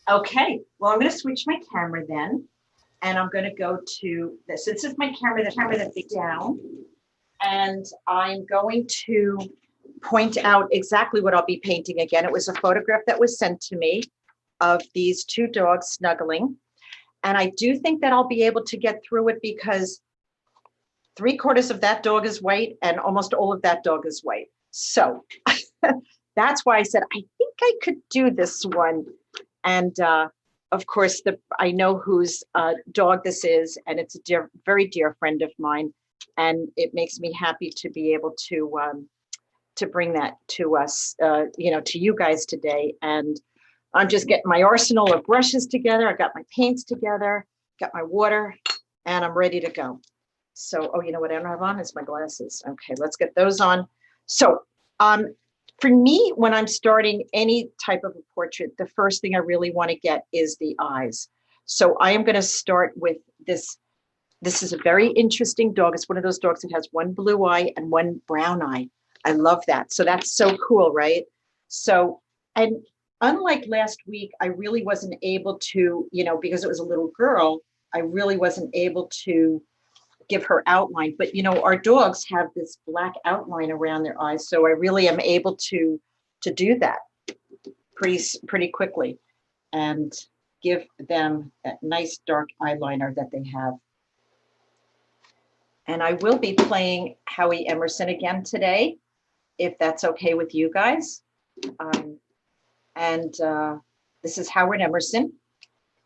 Okay, well, I'm going to switch my camera then, and I'm going to go to this. This is my camera, the camera that's down, and I'm going to point out exactly what I'll be painting again. It was a photograph that was sent to me of these two dogs snuggling, and I do think that I'll be able to get through it because 3/4 of that dog is white and almost all of that dog is white. So that's why I said, I think I could do this one. And of course, I know whose dog this is, and it's a very dear friend of mine. And it makes me happy to be able to bring that to us, to you guys today. And I'm just getting my arsenal of brushes together. I got my paints together, got my water, and I'm ready to go. So, oh, you know what I don't have on is my glasses. Okay, let's get those on. So, for me, when I'm starting any type of a portrait, the first thing I really want to get is the eyes. So I am going to start with this. This is a very interesting dog. It's one of those dogs that has one blue eye and one brown eye. I love that. So that's so cool, right? So, and unlike last week, I really wasn't able to, because it was a little girl, I really wasn't able to give her outline. But, our dogs have this black outline around their eyes. So I really am able to do that pretty quickly and give them that nice dark eyeliner that they have. And I will be playing Howie Emerson again today, if that's okay with you guys. This is Howard Emerson.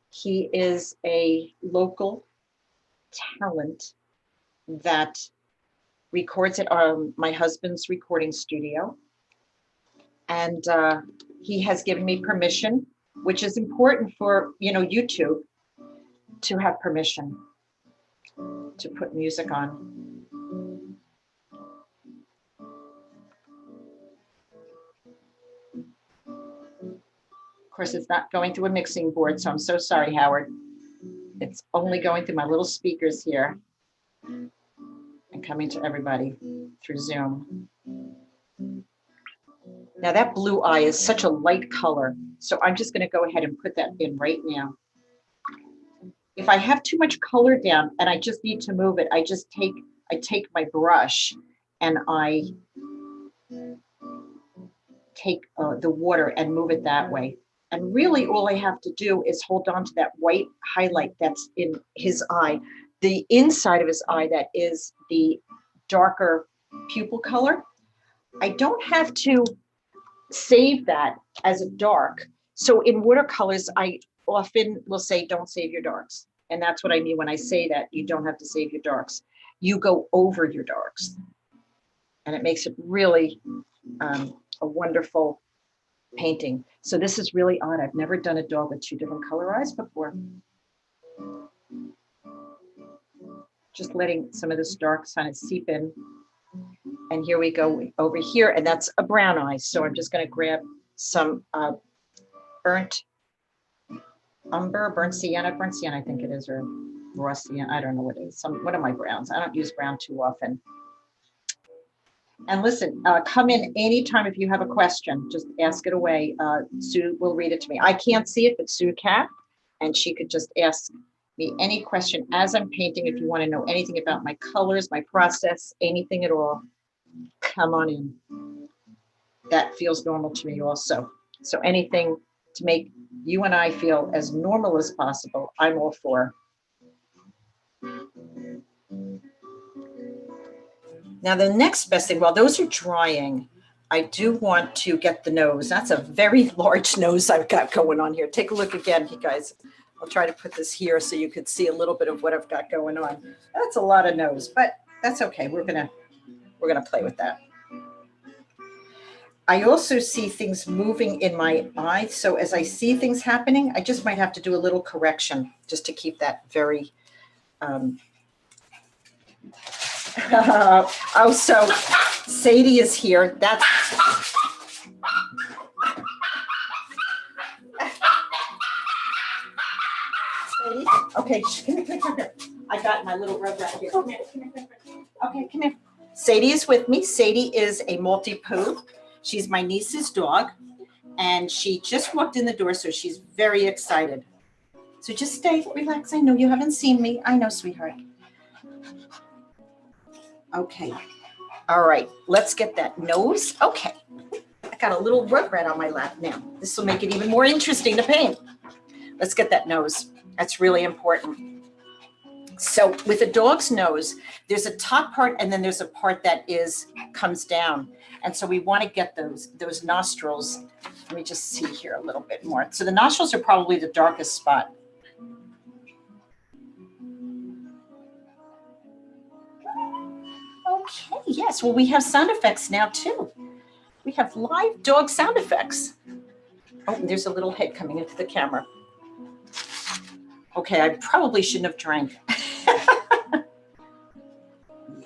He is a local talent that records at my husband's recording studio. And he has given me permission, which is important for, YouTube, to have permission to put music on. Of course, it's not going through a mixing board, so I'm so sorry, Howard. It's only going through my little speakers here and coming to everybody through Zoom. Now that blue eye is such a light color, so I'm just going to go ahead and put that in right now. If I have too much color down and I just need to move it, I take my brush and I take the water and move it that way. And really all I have to do is hold on to that white highlight that's in his eye, the inside of his eye that is the darker pupil color. I don't have to save that as a dark. So in watercolors, I often will say, don't save your darks. And that's what I mean when I say that you don't have to save your darks. You go over your darks. And it makes it really a wonderful painting. So this is really odd. I've never done a dog with two different color eyes before. Just letting some of this dark kind of seep in. And here we go over here, and that's a brown eye. So I'm just going to grab some burnt sienna, I think it is, or raw sienna. I don't know what it is. One of my browns. I don't use brown too often. And listen, come in anytime if you have a question. Just ask it away. Sue will read it to me. I can't see it, but Sue can, and she could just ask me any question as I'm painting. If you want to know anything about my colors, my process, anything at all, come on in. That feels normal to me also. So anything to make you and I feel as normal as possible, I'm all for. Now the next best thing, while those are drying, I do want to get the nose. That's a very large nose I've got going on here. Take a look again, you guys. I'll try to put this here so you could see a little bit of what I've got going on. That's a lot of nose, but that's okay. We're gonna play with that. I also see things moving in my eye. So as I see things happening, I just might have to do a little correction just to keep that very, oh, so Sadie is here. That's, Sadie? Okay, come here. I got my little rug right here. Come here. Okay, come here. Sadie is with me. Sadie is a Maltipoo. She's my niece's dog, And she just walked in the door, so she's very excited. So just stay, relax. I know you haven't seen me. I know, sweetheart. Okay. All right, let's get that nose. Okay. I got a little rug rat on my lap now. This will make it even more interesting to paint. Let's get that nose. That's really important. So with a dog's nose, there's a top part and then there's a part that comes down. And so we want to get those nostrils. Let me just see here a little bit more. So the nostrils are probably the darkest spot. Okay, yes. Well, we have sound effects now too. We have live dog sound effects. Oh, there's a little head coming into the camera. Okay, I probably shouldn't have drank.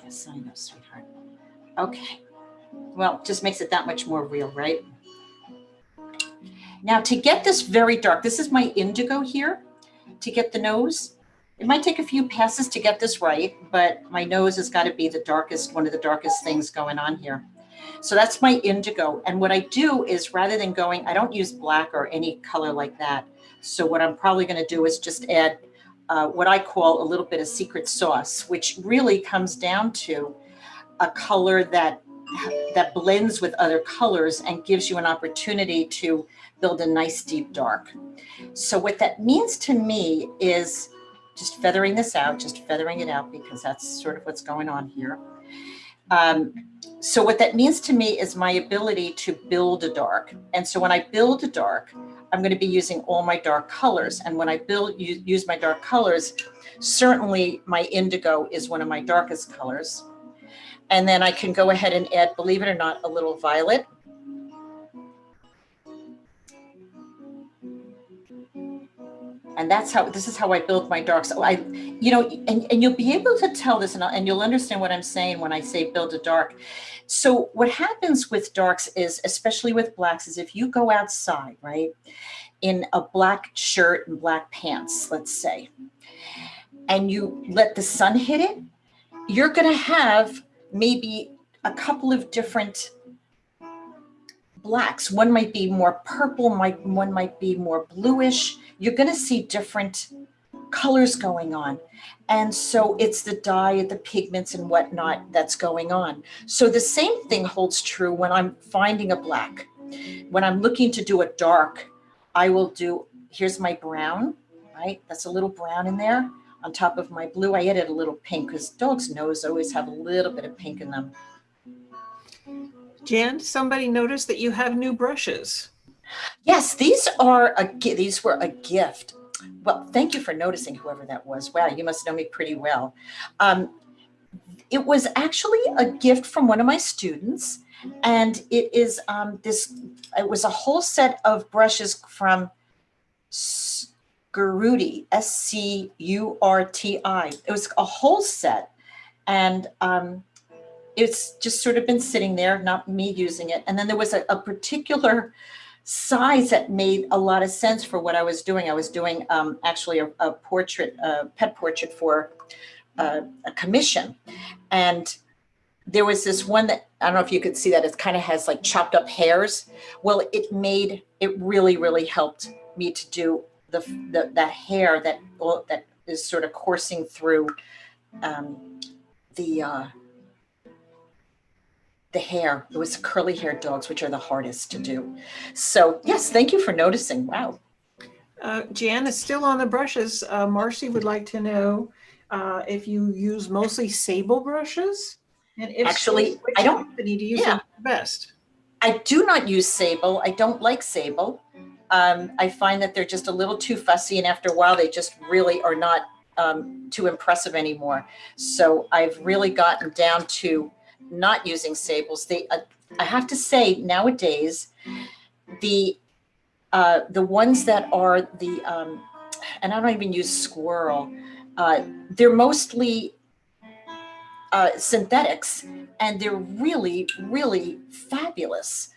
Yes, I know, sweetheart. Okay. Well, just makes it that much more real, right? Now, to get this very dark, this is my indigo here, to get the nose. It might take a few passes to get this right, but my nose has got to be the darkest, one of the darkest things going on here. So that's my indigo. And what I do is rather than going, I don't use black or any color like that. So what I'm probably going to do is just add what I call a little bit of secret sauce, which really comes down to a color that blends with other colors and gives you an opportunity to build a nice deep dark. So what that means to me is just feathering this out, just feathering it out, because that's sort of what's going on here. So what that means to me is my ability to build a dark. And so when I build a dark, I'm going to be using all my dark colors. And when I use my dark colors, certainly my indigo is one of my darkest colors. And then I can go ahead and add, believe it or not, a little violet. And this is how I build my darks. So and you'll be able to tell this and you'll understand what I'm saying when I say build a dark. So what happens with darks is, especially with blacks, is if you go outside, right, in a black shirt and black pants, let's say, and you let the sun hit it, you're going to have maybe a couple of different blacks. One might be more purple, one might be more bluish. You're going to see different colors going on. And so it's the dye, the pigments and whatnot that's going on. So the same thing holds true when I'm finding a black. When I'm looking to do a dark, I will do, here's my brown, right? That's a little brown in there. On top of my blue, I added a little pink because dogs' nose always have a little bit of pink in them. Jan, somebody noticed that you have new brushes. Yes, these were a gift. Well, thank you for noticing, whoever that was. Wow, you must know me pretty well. It was actually a gift from one of my students, and it is it was a whole set of brushes from Scurti, S-C-U-R-T-I. It was a whole set, and it's just sort of been sitting there, not me using it. And then there was a particular size that made a lot of sense for what I was doing. I was doing actually a portrait, a pet portrait for a commission. And there was this one that, I don't know if you could see that, it kind of has like chopped up hairs. Well, it really, really helped me to do that hair that is sort of coursing through the hair. It was curly haired dogs, which are the hardest to do. So yes, thank you for noticing. Wow. Jan is still on the brushes. Marcy would like to know if you use mostly sable brushes, and if actually, so, which company do you think is best? I do not use sable. I don't like sable. I find that they're just a little too fussy, and after a while, they just really are not too impressive anymore. So I've really gotten down to not using sables. I have to say, nowadays, the ones that are and I don't even use squirrel, they're mostly synthetics, and they're really, really fabulous.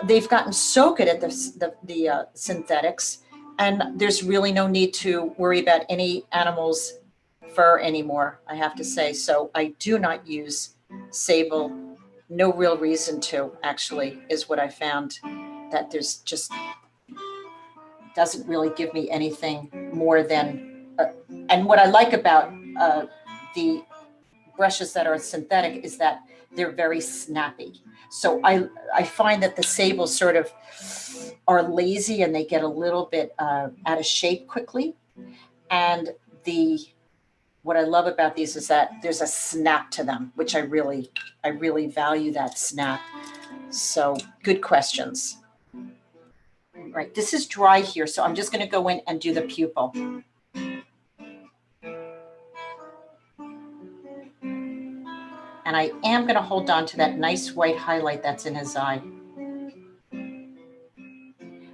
They've gotten so good at the synthetics, and there's really no need to worry about any animal's fur anymore, I have to say. So I do not use sable. No real reason to, actually, is what I found. that there's just, doesn't really give me anything more than, and what I like about the brushes that are synthetic is that they're very snappy. So I find that the sables sort of are lazy and they get a little bit out of shape quickly. And what I love about these is that there's a snap to them, which I really value that snap. So good questions. Right, this is dry here, so I'm just going to go in and do the pupil. And I am going to hold on to that nice white highlight that's in his eye. I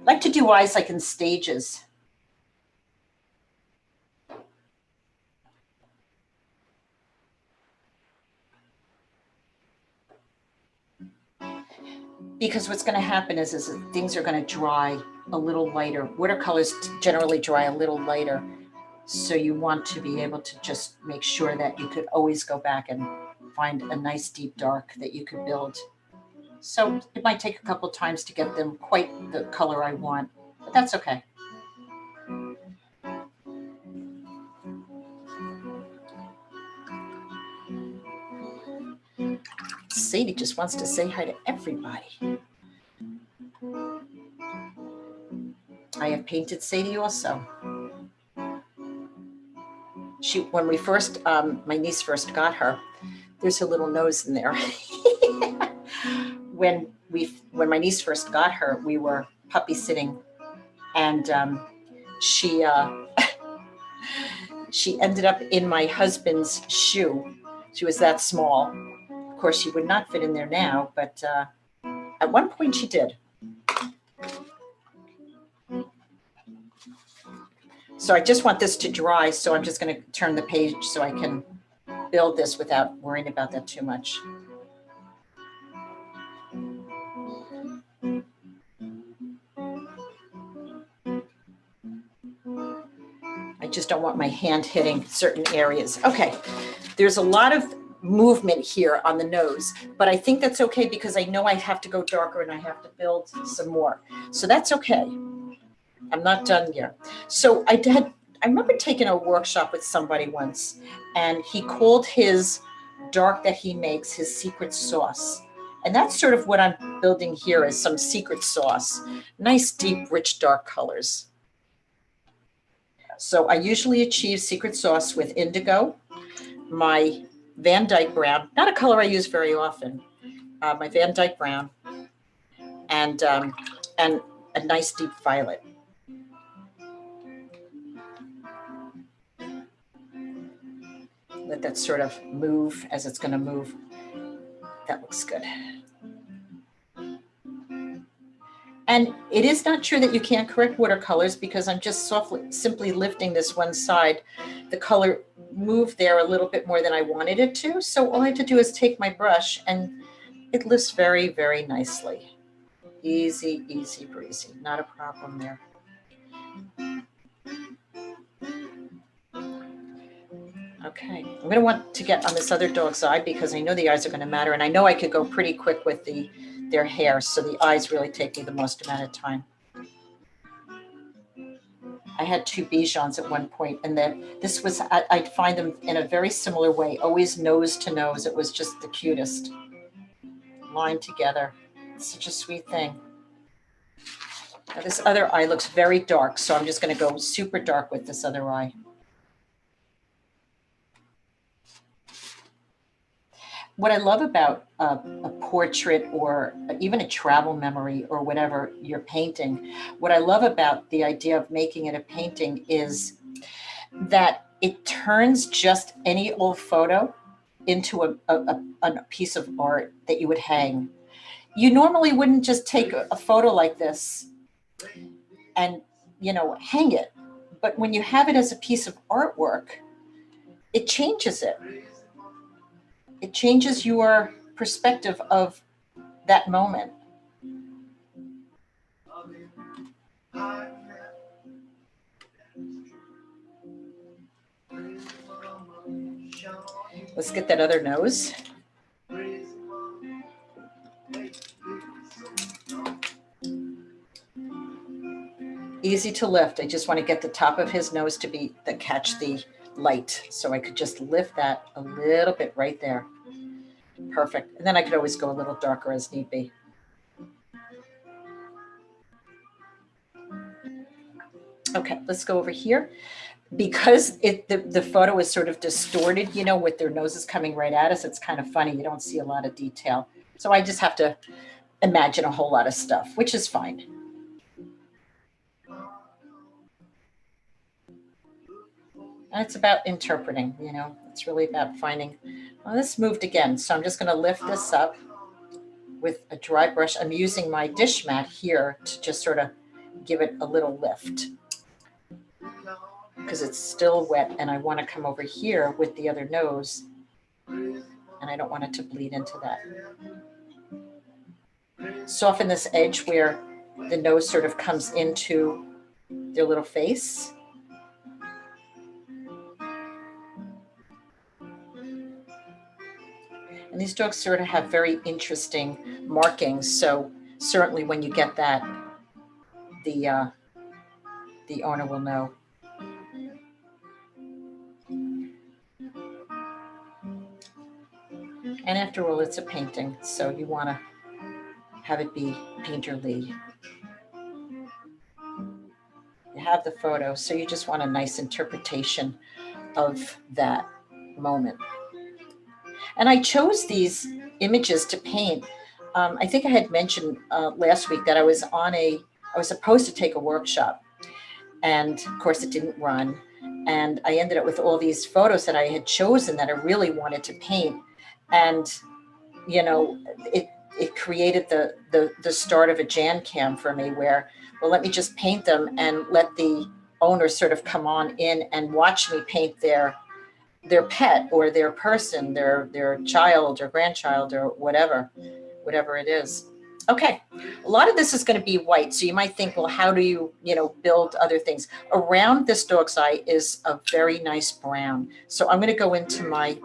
like to do eyes like in stages. Because what's going to happen is things are going to dry a little lighter. Watercolors generally dry a little lighter. So you want to be able to just make sure that you could always go back and find a nice deep dark that you could build. So it might take a couple times to get them quite the color I want, but that's okay. Sadie just wants to say hi to everybody. I have painted Sadie also. When we first, my niece first got her, there's her little nose in there. When my niece first got her, we were puppy sitting, and she ended up in my husband's shoe. She was that small. Of course, she would not fit in there now, but at one point she did. So I just want this to dry, so I'm just going to turn the page so I can build this without worrying about that too much. I just don't want my hand hitting certain areas. Okay, there's a lot of movement here on the nose, but I think that's okay because I know I have to go darker and I have to build some more. So that's okay. I'm not done yet. So I remember taking a workshop with somebody once, and he called his dark that he makes his secret sauce. And that's sort of what I'm building here, is some secret sauce. Nice, deep, rich, dark colors. So I usually achieve secret sauce with indigo, my Van Dyke brown, not a color I use very often, my Van Dyke brown, and a nice deep violet. Let that sort of move as it's going to move. That looks good. And it is not true that you can't correct watercolors, because I'm just simply lifting this one side. The color moved there a little bit more than I wanted it to. So all I have to do is take my brush, and it lifts very, very nicely. Easy, easy breezy. Not a problem there. Okay, I'm going to want to get on this other dog's eye because I know the eyes are going to matter, and I know I could go pretty quick with their hair, so the eyes really take me the most amount of time. I had 2 Bijans at one point, and this was, I'd find them in a very similar way, always nose to nose. It was just the cutest. Lined together. It's such a sweet thing. Now this other eye looks very dark, so I'm just going to go super dark with this other eye. What I love about a portrait, or even a travel memory, or whatever you're painting, what I love about the idea of making it a painting is that it turns just any old photo into a piece of art that you would hang. You normally wouldn't just take a photo like this and, hang it. But when you have it as a piece of artwork, it changes it. It changes your perspective of that moment. Let's get that other nose. easy to lift. I just want to get the top of his nose to be that catch the light. So I could just lift that a little bit right there. Perfect. And then I could always go a little darker as need be. Okay, let's go over here. Because the photo is sort of distorted, you know, with their noses coming right at us, it's kind of funny. You don't see a lot of detail. So I just have to imagine a whole lot of stuff, which is fine. And it's about interpreting, you know, it's really about finding, well, this moved again. So I'm just going to lift this up with a dry brush. I'm using my dish mat here to just sort of give it a little lift because it's still wet and I want to come over here with the other nose and I don't want it to bleed into that. Soften this edge where the nose sort of comes into their little face. And these dogs sort of have very interesting markings. So certainly when you get that, the owner will know. And after all, it's a painting, so you want to have it be painterly. You have the photo, so you just want a nice interpretation of that moment. And I chose these images to paint. I think I had mentioned last week that I was supposed to take a workshop, and of course it didn't run. And I ended up with all these photos that I had chosen that I really wanted to paint. And, you know, it created the start of a Jan Cam for me where, well, let me just paint them and let the owners sort of come on in and watch me paint their pet or their person, their child or grandchild or whatever it is. Okay, a lot of this is going to be white. So you might think, well, how do you build other things? Around this dog's eye is a very nice brown. So I'm going to go into my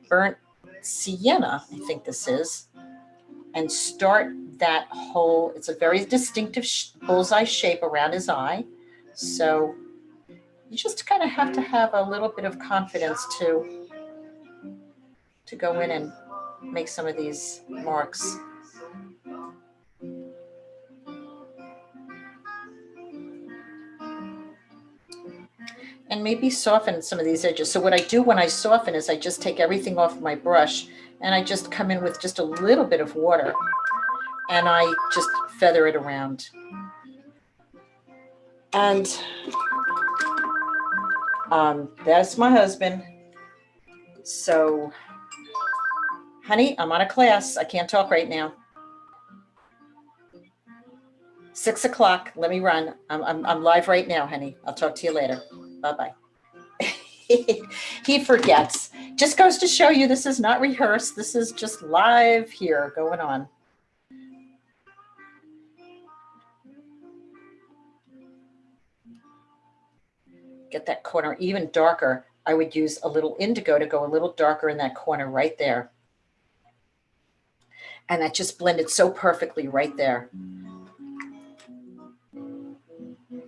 burnt sienna, I think this is, and start that whole, it's a very distinctive bullseye shape around his eye. So you just kind of have to have a little bit of confidence to go in and make some of these marks. And maybe soften some of these edges. So what I do when I soften is I just take everything off my brush and I just come in with just a little bit of water and I just feather it around. And that's my husband. So, honey, I'm on a class. I can't talk right now. 6 o'clock. Let me run. I'm live right now, honey. I'll talk to you later. Bye-bye. He forgets. Just goes to show you this is not rehearsed. This is just live here going on. Get that corner even darker. I would use a little indigo to go a little darker in that corner right there. And that just blended so perfectly right there.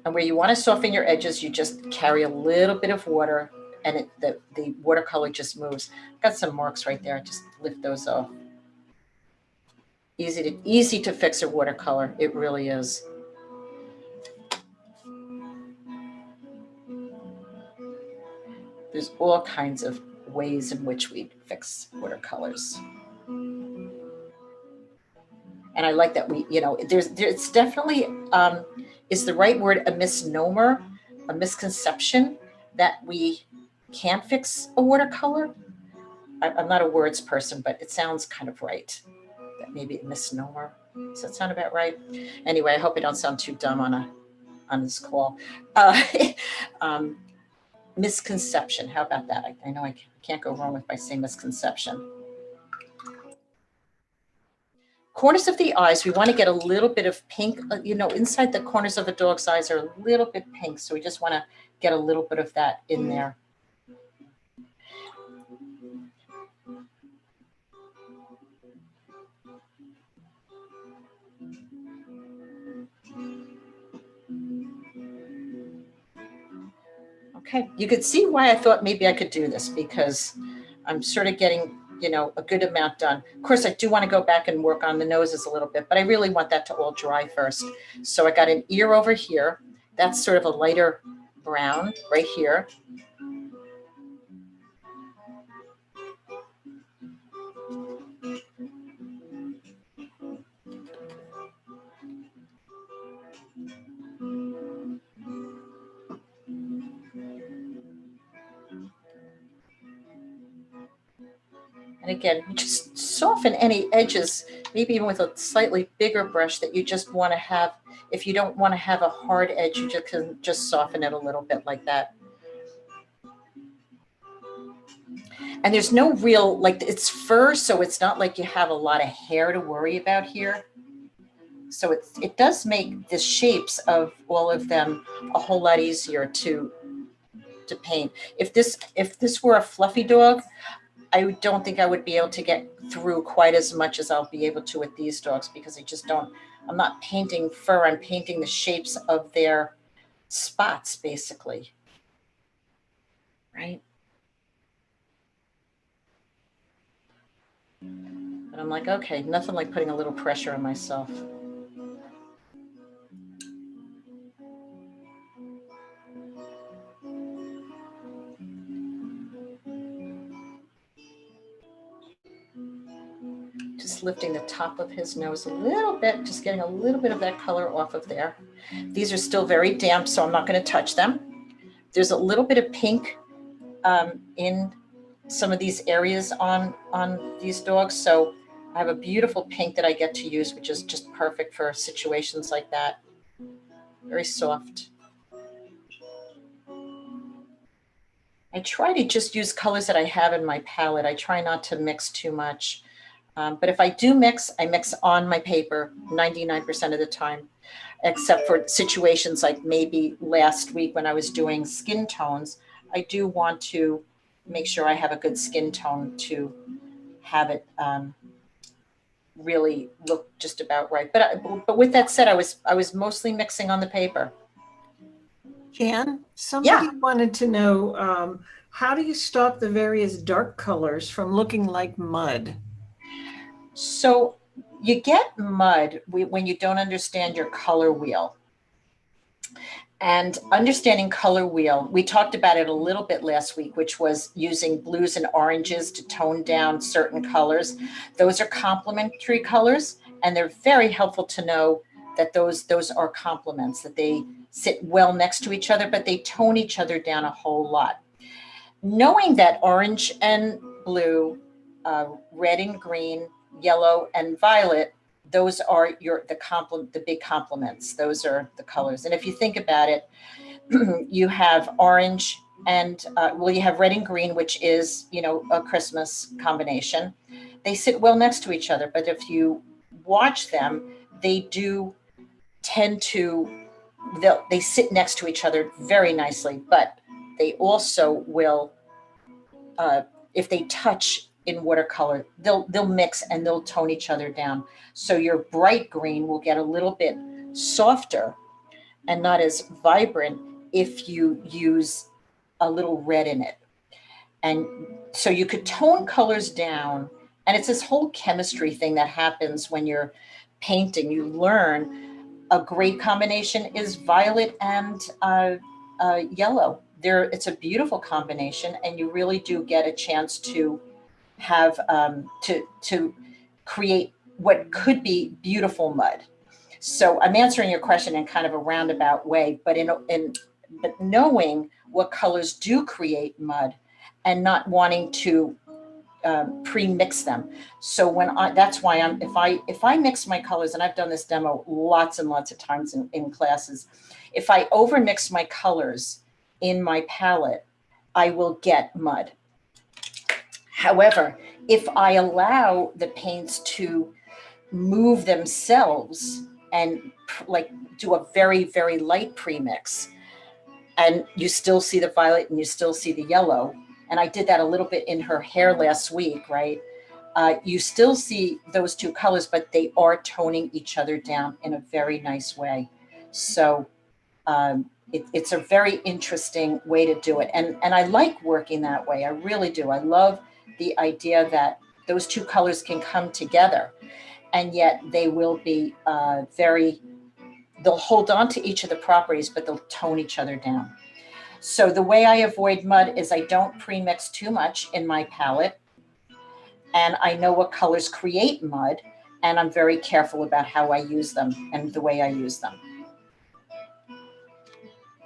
And where you want to soften your edges, you just carry a little bit of water and the watercolor just moves. Got some marks right there. Just lift those off. Easy to fix a watercolor. It really is. There's all kinds of ways in which we fix watercolors. And I like that there's definitely, is the right word, a misnomer, a misconception that we can't fix a watercolor. I'm not a words person, but it sounds kind of right. That maybe a misnomer. Does that sound about right? Anyway, I hope I don't sound too dumb on this call. Misconception. How about that? I know I can't go wrong with by saying misconception. Corners of the eyes, we want to get a little bit of pink. Inside the corners of a dog's eyes are a little bit pink. So we just want to get a little bit of that in there. Okay, you could see why I thought maybe I could do this, because I'm sort of getting, you know, a good amount done. Of course, I do want to go back and work on the noses a little bit, but I really want that to all dry first. So I got an ear over here. That's sort of a lighter brown right here. And again, just soften any edges, maybe even with a slightly bigger brush that you just want to have. If you don't want to have a hard edge, you just can just soften it a little bit like that. And there's no real, like, it's fur, so it's not like you have a lot of hair to worry about here. So it does make the shapes of all of them a whole lot easier to paint. If this were a fluffy dog, I don't think I would be able to get through quite as much as I'll be able to with these dogs, because I just don't, I'm not painting fur, I'm painting the shapes of their spots, basically. Right? But I'm like, okay, nothing like putting a little pressure on myself. Just lifting the top of his nose a little bit, just getting a little bit of that color off of there. These are still very damp, so I'm not going to touch them. There's a little bit of pink in some of these areas on these dogs, so I have a beautiful pink that I get to use, which is just perfect for situations like that. Very soft. I try to just use colors that I have in my palette. I try not to mix too much. But if I do mix, I mix on my paper 99% of the time, except for situations like maybe last week when I was doing skin tones. I do want to make sure I have a good skin tone to have it really look just about right. But with that said, I was mostly mixing on the paper. Jan, somebody wanted to know, how do you stop the various dark colors from looking like mud? So you get mud when you don't understand your color wheel. And understanding color wheel, we talked about it a little bit last week, which was using blues and oranges to tone down certain colors. Those are complementary colors, and they're very helpful to know that those are complements, that they sit well next to each other, but they tone each other down a whole lot. Knowing that orange and blue, red and green, yellow and violet, those are the big complements. Those are the colors. And if you think about it, you have orange and you have red and green, which is, you know, a Christmas combination. They sit well next to each other, but if you watch them, they do tend to, they sit next to each other very nicely, but they also will, if they touch in watercolor, they'll mix and they'll tone each other down. So your bright green will get a little bit softer and not as vibrant if you use a little red in it. And so you could tone colors down, and it's this whole chemistry thing that happens when you're painting. You learn a great combination is violet and yellow. It's a beautiful combination, and you really do get a chance to have to create what could be beautiful mud. So I'm answering your question in kind of a roundabout way, but but knowing what colors do create mud and not wanting to pre-mix them. So that's why if I mix my colors, and I've done this demo lots and lots of times in classes, if I over mix my colors in my palette, I will get mud. However, if I allow the paints to move themselves and like do a very, very light premix, and you still see the violet and you still see the yellow, and I did that a little bit in her hair last week, right? You still see those two colors, but they are toning each other down in a very nice way. So it's a very interesting way to do it. And I like working that way. I really do. I love the idea that those two colors can come together and yet they will be they'll hold on to each of the properties, but they'll tone each other down. So the way I avoid mud is I don't pre-mix too much in my palette, and I know what colors create mud, and I'm very careful about how I use them and the way I use them.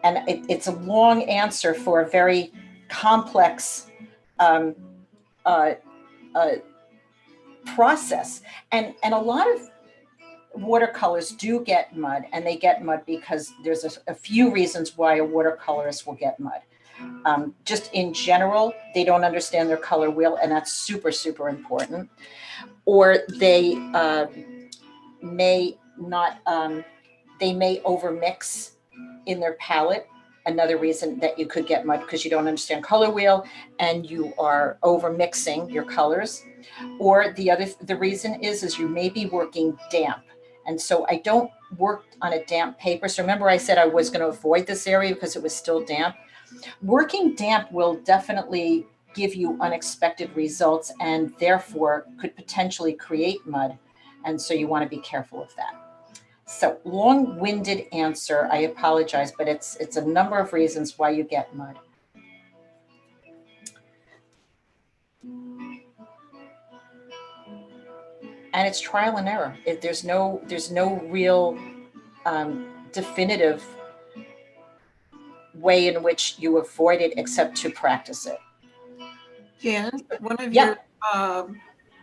And it's a long answer for a very complex um, uh, uh, process. And a lot of watercolors do get mud, and they get mud because there's a few reasons why a watercolorist will get mud. Just in general, they don't understand their color wheel, and that's super, super important. Or they may not, they may overmix in their palette. Another reason that you could get mud because you don't understand color wheel and you are over mixing your colors. Or the reason is you may be working damp. And so I don't work on a damp paper. So remember I said I was going to avoid this area because it was still damp. Working damp will definitely give you unexpected results and therefore could potentially create mud. And so you want to be careful of that. So long-winded answer, I apologize, but it's a number of reasons why you get mud. And it's trial and error. There's no real definitive way in which you avoid it except to practice it. Jan, one of Yeah. your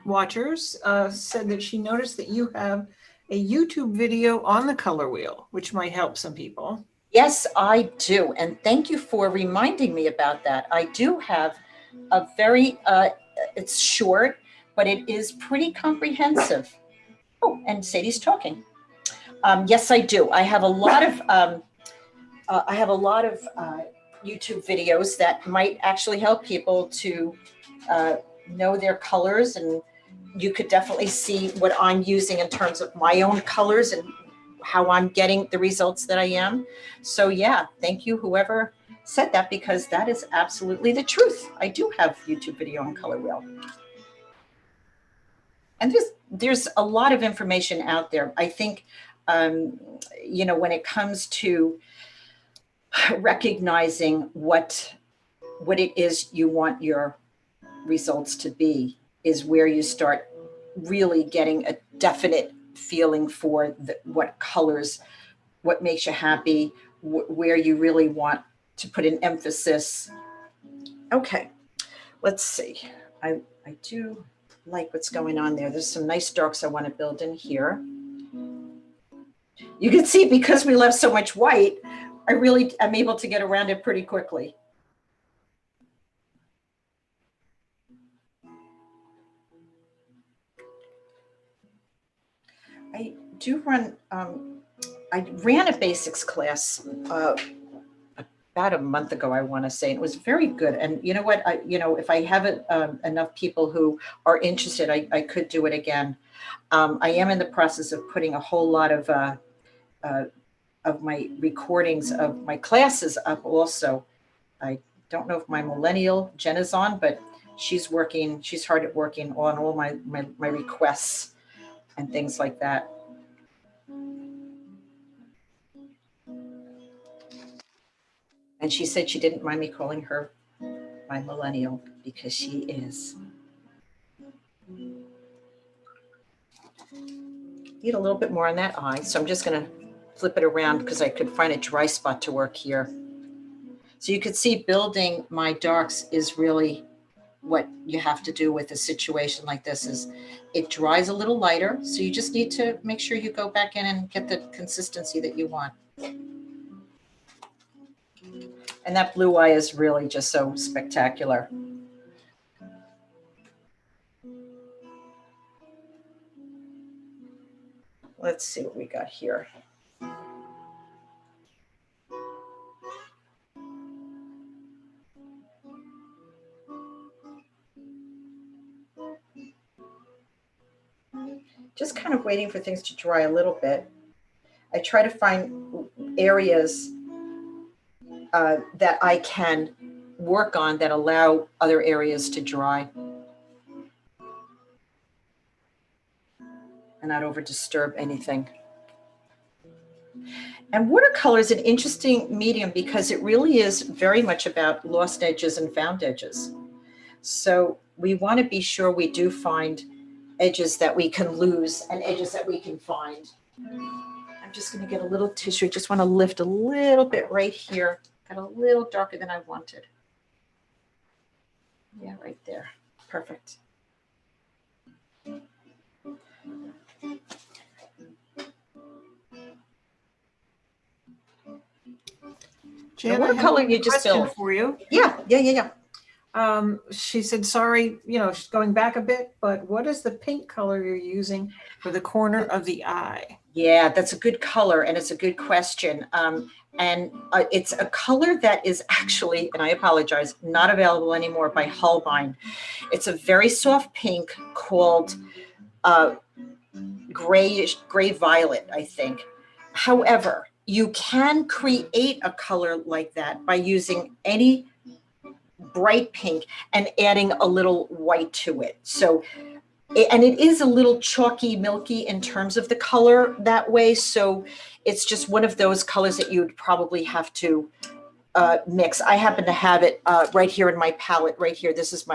watchers said that she noticed that you have a YouTube video on the color wheel, which might help some people. Yes, I do. And thank you for reminding me about that. I do have a very, it's short, but it is pretty comprehensive. Oh, and Sadie's talking. Yes, I do. I have a lot of, YouTube videos that might actually help people to know their colors, and you could definitely see what I'm using in terms of my own colors and how I'm getting the results that I am. So yeah, thank you whoever said that, because that is absolutely the truth. I do have YouTube video on color wheel. And there's a lot of information out there. I think, when it comes to recognizing what it is you want your results to be is where you start really getting a definite feeling for what colors, what makes you happy, where you really want to put an emphasis. Okay, let's see. I do like what's going on there. There's some nice darks I want to build in here. You can see because we left so much white, I really am able to get around it pretty quickly. I do run, I ran a basics class about a month ago, I want to say, and it was very good. And you know what, if I have enough people who are interested, I could do it again. I am in the process of putting a whole lot of my recordings of my classes up also. I don't know if my millennial Jen is on, but she's hard at working on all my requests and things like that. And she said she didn't mind me calling her my millennial because she is. Need a little bit more on that eye. So I'm just going to flip it around because I could find a dry spot to work here. So you could see building my darks is really what you have to do with a situation like this. Is it dries a little lighter. So you just need to make sure you go back in and get the consistency that you want. And that blue eye is really just so spectacular. Let's see what we got here. Just kind of waiting for things to dry a little bit. I try to find areas that I can work on that allow other areas to dry and not over disturb anything. And watercolor is an interesting medium because it really is very much about lost edges and found edges. So we want to be sure we do find edges that we can lose and edges that we can find. I'm just going to get a little tissue. I just want to lift a little bit right here. Got a little darker than I wanted. Yeah, right there. Perfect. Jan, watercolor you just built for you. Yeah. She said, sorry, she's going back a bit, but what is the pink color you're using for the corner of the eye? Yeah, that's a good color, and it's a good question. It's a color that is actually, and I apologize, not available anymore by Holbein. It's a very soft pink called gray violet, I think. However, you can create a color like that by using any bright pink and adding a little white to it. So, and it is a little chalky, milky in terms of the color that way. So it's just one of those colors that you'd probably have to mix. I happen to have it right here in my palette, right here. This is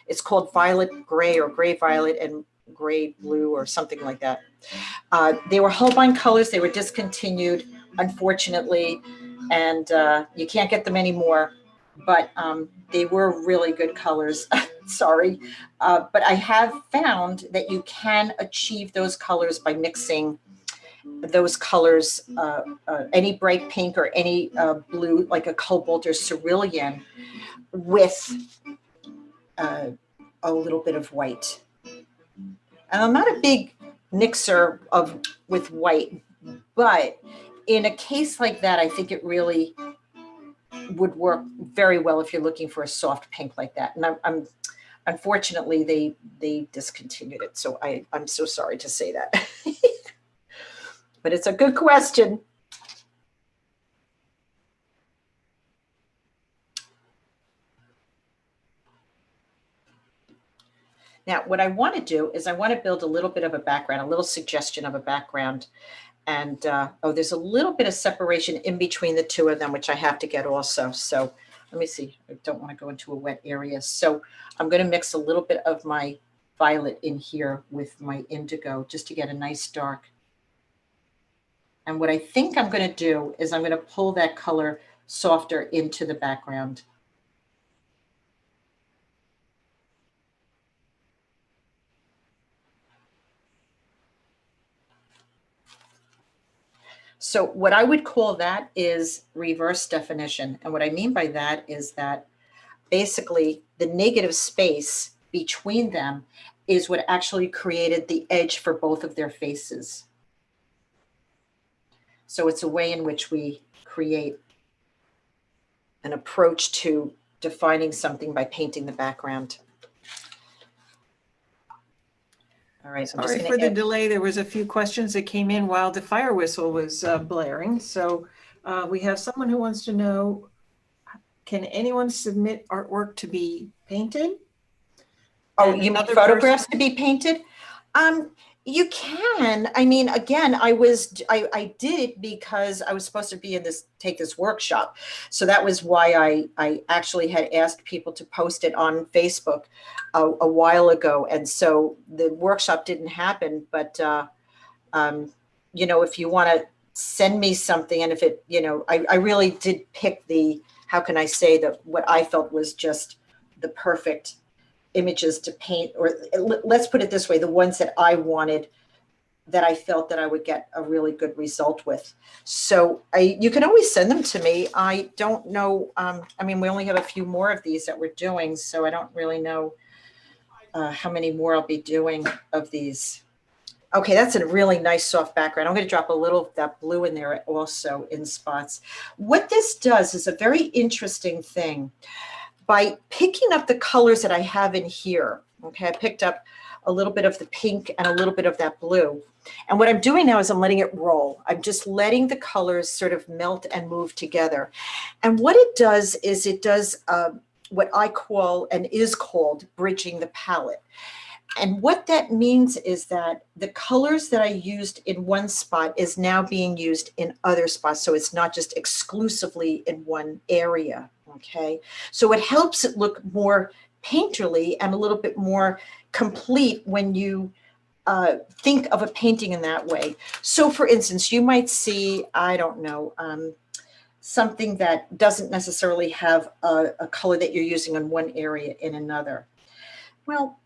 it's called Violet Gray or Gray Violet and Gray Blue or something like that. They were Holbein colors. They were discontinued, unfortunately, and you can't get them anymore. But they were really good colors. Sorry. But I have found that you can achieve those colors by mixing those colors, any bright pink or any blue, like a cobalt or cerulean, with a little bit of white. And I'm not a big mixer with white, but in a case like that, I think it really would work very well if you're looking for a soft pink like that. And I'm unfortunately they discontinued it, so I'm so sorry to say that. But it's a good question. Now, what I want to do is I want to build a little bit of a background, a little suggestion of a background. And there's a little bit of separation in between the two of them, which I have to get also. So let me see. I don't want to go into a wet area. So I'm going to mix a little bit of my violet in here with my indigo just to get a nice dark. And what I think I'm going to do is I'm going to pull that color softer into the background. So what I would call that is reverse definition. And what I mean by that is that basically the negative space between them is what actually created the edge for both of their faces. So it's a way in which we create an approach to defining something by painting the background. All right. Sorry for the delay. There was a few questions that came in while the fire whistle was blaring. So we have someone who wants to know, can anyone submit artwork to be painted? Oh, you mean photographs to be painted? You can. I mean, again, I did it because I was supposed to be take this workshop. So that was why I actually had asked people to post it on Facebook a while ago. And so the workshop didn't happen, but, if you want to send me something, and if it, I really did pick how can I say that what I felt was just the perfect images to paint, or let's put it this way, the ones that I wanted, that I felt that I would get a really good result with. So you can always send them to me. I don't know. I mean, we only have a few more of these that we're doing, so I don't really know how many more I'll be doing of these. Okay, that's a really nice soft background. I'm going to drop a little of that blue in there also in spots. What this does is a very interesting thing. By picking up the colors that I have in here, okay, I picked up a little bit of the pink and a little bit of that blue. And what I'm doing now is I'm letting it roll. I'm just letting the colors sort of melt and move together. And what it does is it does what I call and is called bridging the palette. And what that means is that the colors that I used in one spot is now being used in other spots. So it's not just exclusively in one area, okay? So it helps it look more painterly and a little bit more complete when you think of a painting in that way. So for instance, you might see, I don't know, something that doesn't necessarily have a color that you're using in one area in another. Well,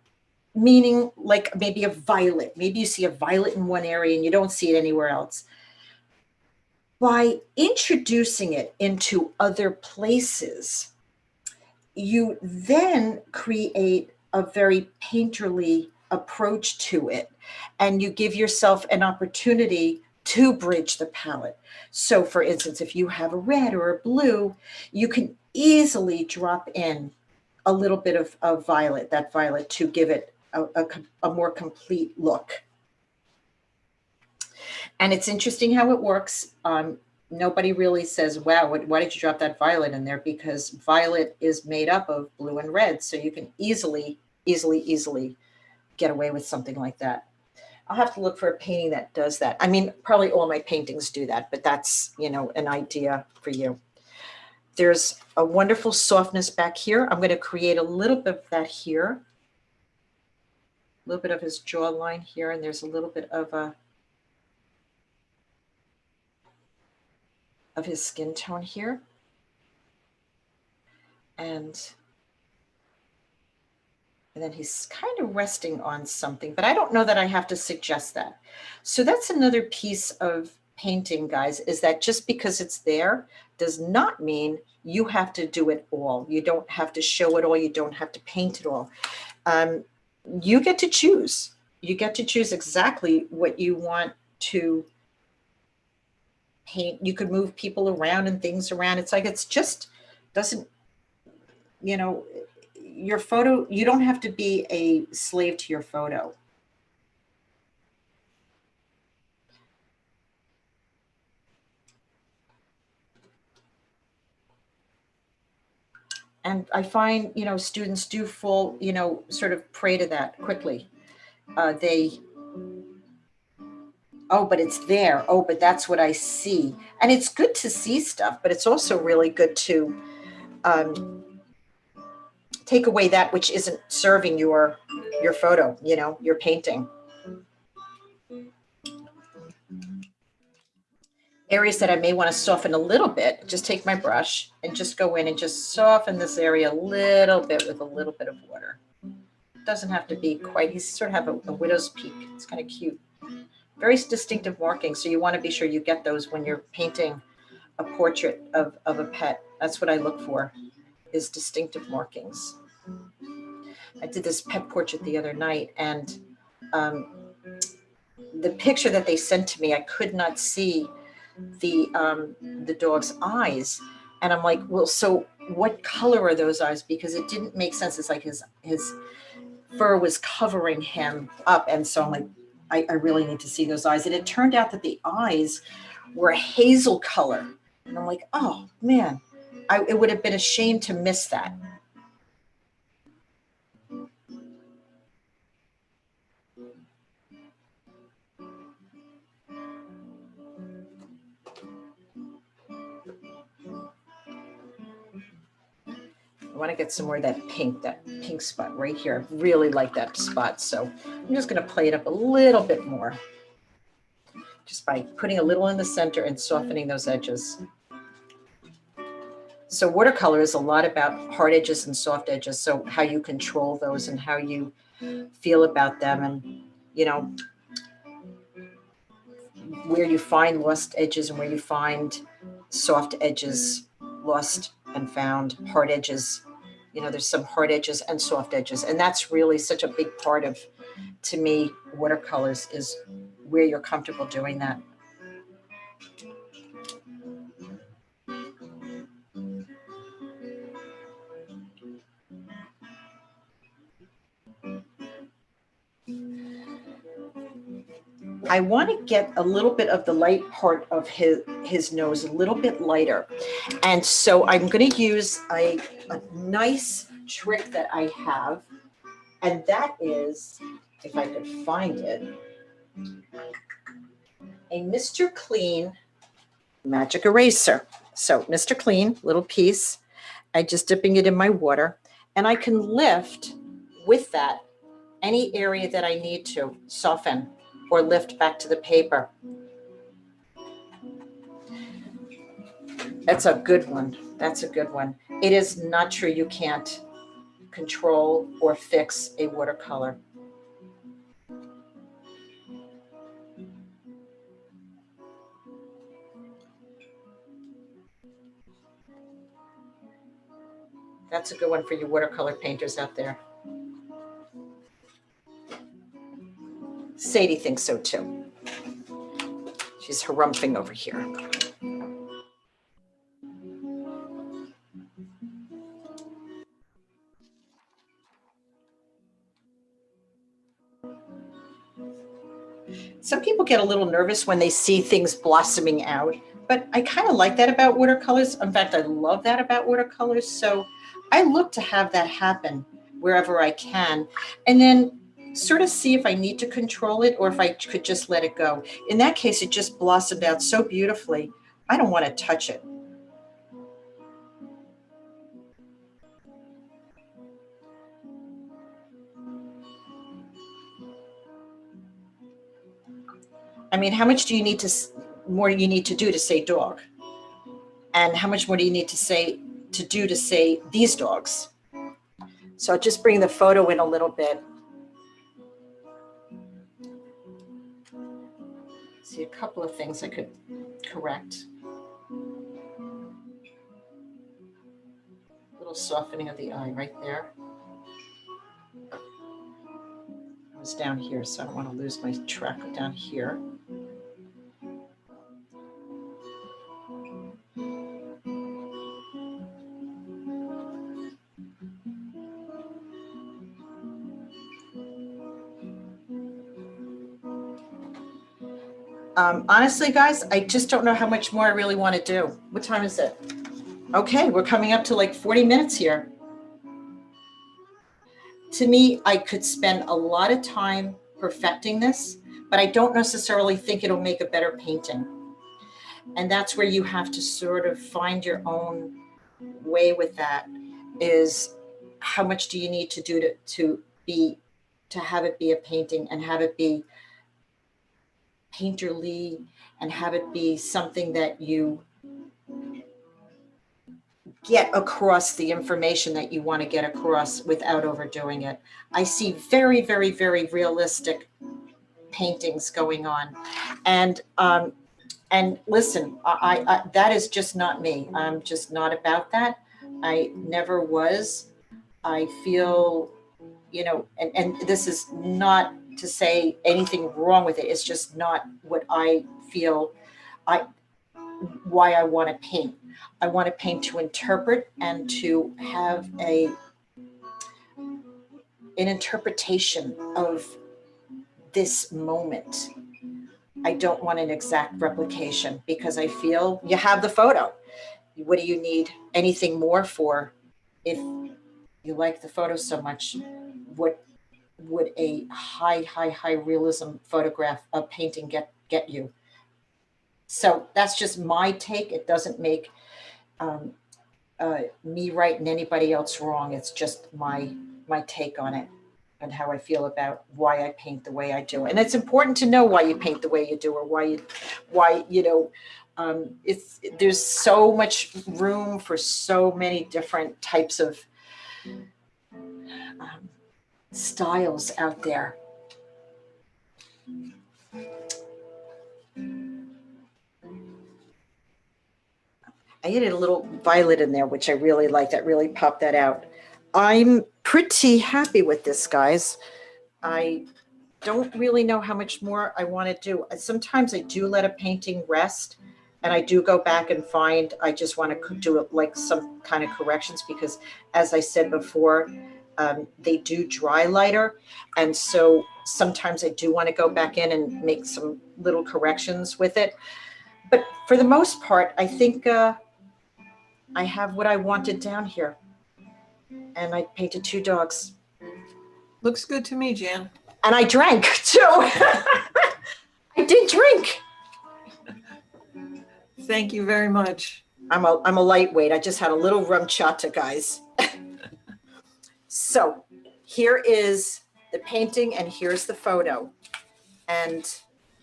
meaning like maybe a violet. Maybe you see a violet in one area and you don't see it anywhere else. By introducing it into other places, you then create a very painterly approach to it, and you give yourself an opportunity to bridge the palette. So for instance, if you have a red or a blue, you can easily drop in a little bit of violet, that violet, to give it a more complete look. And it's interesting how it works. Nobody really says, wow, why did you drop that violet in there? Because violet is made up of blue and red. So you can easily get away with something like that. I'll have to look for a painting that does that. I mean, probably all my paintings do that, but that's, you know, an idea for you. There's a wonderful softness back here. I'm going to create a little bit of that here. A little bit of his jawline here, and there's a little bit of his skin tone here. And then he's kind of resting on something, but I don't know that I have to suggest that. So that's another piece of painting, guys, is that just because it's there does not mean you have to do it all. You don't have to show it all. You don't have to paint it all. You get to choose. You get to choose exactly what you want to paint. You could move people around and things around. It's like, it's just doesn't, you know, your photo, you don't have to be a slave to your photo. And I find, you know, students do fall, you know, sort of prey to that quickly. Oh, but it's there. Oh, but that's what I see. And it's good to see stuff, but it's also really good to take away that which isn't serving your photo, you know, your painting. Areas that I may want to soften a little bit, just take my brush and just go in and just soften this area a little bit with a little bit of water. It doesn't have to be quite, he's sort of have a widow's peak. It's kind of cute. Very distinctive markings. So you want to be sure you get those when you're painting a portrait of a pet. That's what I look for, is distinctive markings. I did this pet portrait the other night, and the picture that they sent to me, I could not see the dog's eyes. And I'm like, well, so what color are those eyes? Because it didn't make sense. It's like his fur was covering him up. And so I'm like, I really need to see those eyes. And it turned out that the eyes were a hazel color. And I'm like, oh man, it would have been a shame to miss that. I want to get some more of that pink spot right here. I really like that spot. So I'm just going to play it up a little bit more, just by putting a little in the center and softening those edges. So watercolor is a lot about hard edges and soft edges. So how you control those and how you feel about them, and, you know, where you find lost edges and where you find soft edges, lost and found, hard edges. You know, there's some hard edges and soft edges. And that's really such a big part of, to me, watercolors, is where you're comfortable doing that. I want to get a little bit of the light part of his nose a little bit lighter. And so I'm going to use a nice trick that I have. And that is, if I could find it, a Mr. Clean magic eraser. So Mr. Clean, little piece, I'm just dipping it in my water, and I can lift with that any area that I need to soften or lift back to the paper. That's a good one. That's a good one. It is not true you can't control or fix a watercolor. That's a good one for you watercolor painters out there. Sadie thinks so too. She's harumphing over here. Some people get a little nervous when they see things blossoming out, but I kind of like that about watercolors. In fact, I love that about watercolors. So I look to have that happen wherever I can, and then sort of see if I need to control it or if I could just let it go. In that case, it just blossomed out so beautifully. I don't want to touch it. I mean, how much do you need to, more do you need to do to say dog? And how much more do you need to say, to say these dogs? So I'll just bring the photo in a little bit. See a couple of things I could correct. A little softening of the eye right there. I was down here, so I don't want to lose my track down here. Honestly, guys, I just don't know how much more I really want to do. What time is it? Okay, we're coming up to like 40 minutes here. To me, I could spend a lot of time perfecting this, but I don't necessarily think it'll make a better painting. And that's where you have to sort of find your own way with that, is how much do you need to do to have it be a painting and have it be painterly and have it be something that you get across the information that you want to get across without overdoing it. I see very, very, very realistic paintings going on. And listen, I that is just not me. I'm just not about that. I never was. I feel, you know, and this is not to say anything wrong with it. It's just not what I feel why I want to paint. I want to paint to interpret and to have an interpretation of this moment. I don't want an exact replication because I feel you have the photo. What do you need anything more for? If you like the photo so much, what would a high realism photograph of painting get you? So that's just my take. It doesn't make me right and anybody else wrong. It's just my take on it and how I feel about why I paint the way I do. And it's important to know why you paint the way you do, or why there's so much room for so many different types of styles out there. I added a little violet in there, which I really like. That really popped that out. I'm pretty happy with this, guys. I don't really know how much more I want to do. Sometimes I do let a painting rest, and I do go back and find, I just want to do it like some kind of corrections, because as I said before, they do dry lighter. And so sometimes I do want to go back in and make some little corrections with it. But for the most part, I think I have what I wanted down here. And I painted 2 dogs. Looks good to me, Jan. And I drank too. I did drink. Thank you very much. I'm a lightweight. I just had a little rum chata, guys. So here is the painting and here's the photo. And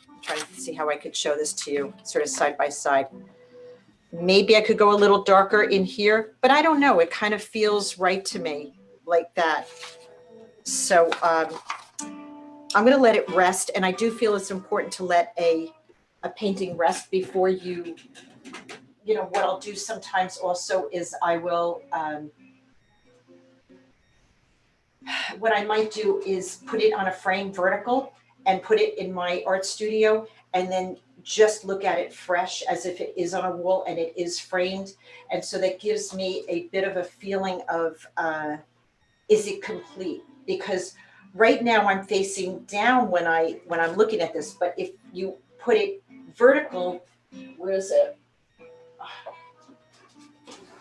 I'm trying to see how I could show this to you sort of side by side. Maybe I could go a little darker in here, but I don't know. It kind of feels right to me like that. So I'm going to let it rest. And I do feel it's important to let a painting rest before you know, what I'll do sometimes also is I will, what I might do is put it on a frame vertical and put it in my art studio and then just look at it fresh as if it is on a wall and it is framed. And so that gives me a bit of a feeling of, is it complete? Because right now I'm facing down when I'm looking at this, but if you put it vertical, where is it?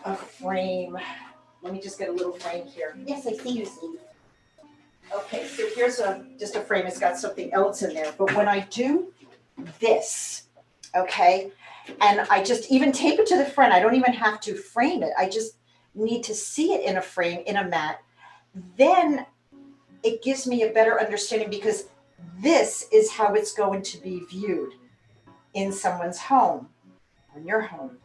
A frame. Let me just get a little frame here. Yes, I see you, Steve. Okay, so here's just a frame. It's got something else in there. But when I do this, okay, and I just even tape it to the front, I don't even have to frame it. I just need to see it in a frame, in a mat. Then it gives me a better understanding because this is how it's going to be viewed in someone's home, in your home.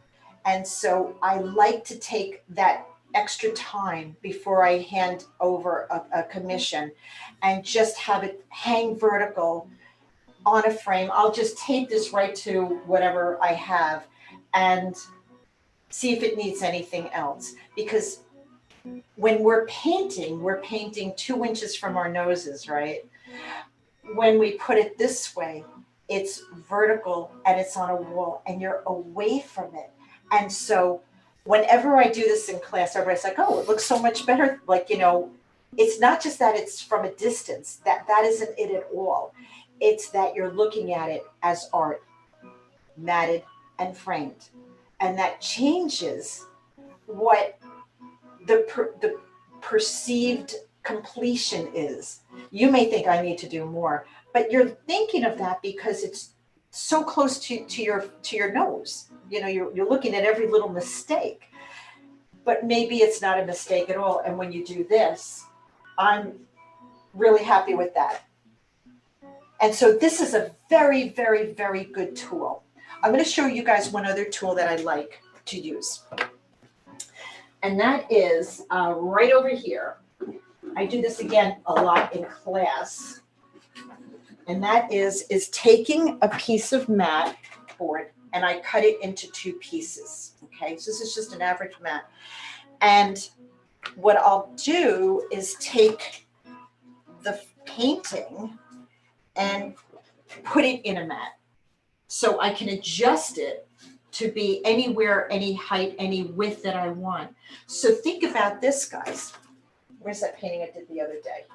And so I like to take that extra time before I hand over a commission and just have it hang vertical on a frame. I'll just tape this right to whatever I have and see if it needs anything else. Because when we're painting 2 inches from our noses, right? When we put it this way, it's vertical and it's on a wall and you're away from it. And so whenever I do this in class, everybody's like, oh, it looks so much better. Like, you know, it's not just that it's from a distance, that isn't it at all. It's that you're looking at it as art, matted and framed. And that changes what the perceived completion is. You may think I need to do more, but you're thinking of that because it's so close to your nose. You know, you're looking at every little mistake, but maybe it's not a mistake at all. And when you do this, I'm really happy with that. And so this is a very, very, very good tool. I'm going to show you guys one other tool that I like to use. And that is right over here. I do this again a lot in class. And that is taking a piece of mat board and I cut it into 2 pieces. Okay, so this is just an average mat. And what I'll do is take the painting and put it in a mat. So I can adjust it to be anywhere, any height, any width that I want. So think about this, guys. Where's that painting I did the other day?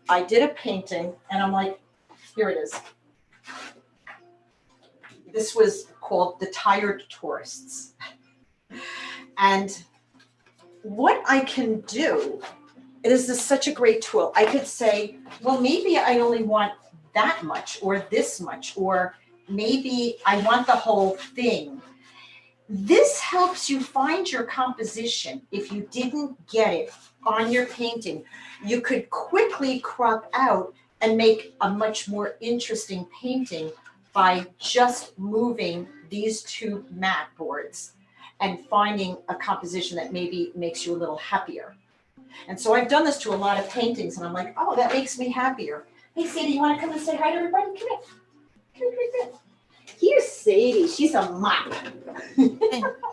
I did a painting and I'm like, here it is. This was called The Tired Tourists. And what I can do, this is such a great tool. I could say, well, maybe I only want that much or this much, or maybe I want the whole thing. This helps you find your composition. If you didn't get it on your painting, you could quickly crop out and make a much more interesting painting by just moving these 2 mat boards and finding a composition that maybe makes you a little happier. And so I've done this to a lot of paintings and I'm like, oh, that makes me happier. Hey, Sadie, you want to come and say hi to everybody? Come here. Come here. Here's Sadie. She's a mop.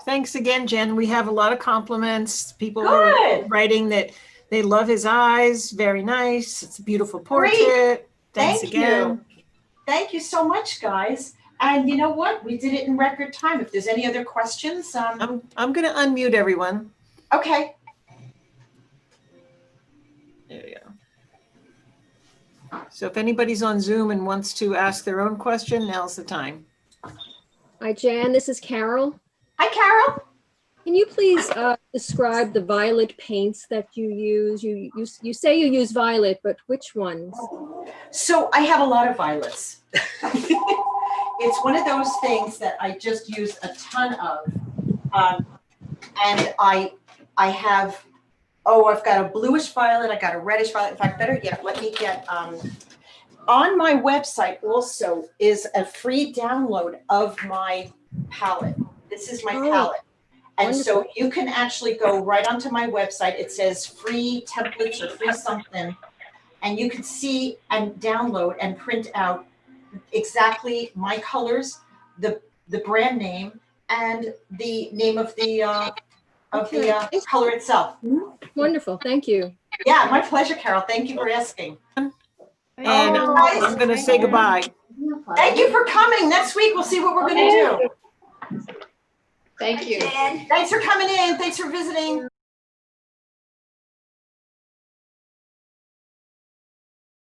Thanks again, Jen. We have a lot of compliments. People Good. are writing that they love his eyes. Very nice. It's a beautiful portrait. Great. Thanks again. Thank you so much, guys. And you know what? We did it in record time. If there's any other questions, I'm going to unmute everyone. Okay. There you go. So if anybody's on Zoom and wants to ask their own question, now's the time. Hi, Jan, this is Carol. Hi, Carol. Can you please describe the violet paints that you use? You say you use violet, but which ones? So I have a lot of violets. It's one of those things that I just use a ton of. And I have, I've got a bluish violet, I got a reddish violet. In fact, better yet, let me get, on my website also is a free download of my palette. This is my palette. And so you can actually go right onto my website. It says free templates or free something. And you can see and download and print out exactly my colors, the brand name, and the name of the color itself. Wonderful, thank you. Yeah, my pleasure, Carol. Thank you for asking. And I'm going to say goodbye. Thank you for coming. Next week, we'll see what we're going to do. Thank you. Thanks for coming in. Thanks for visiting.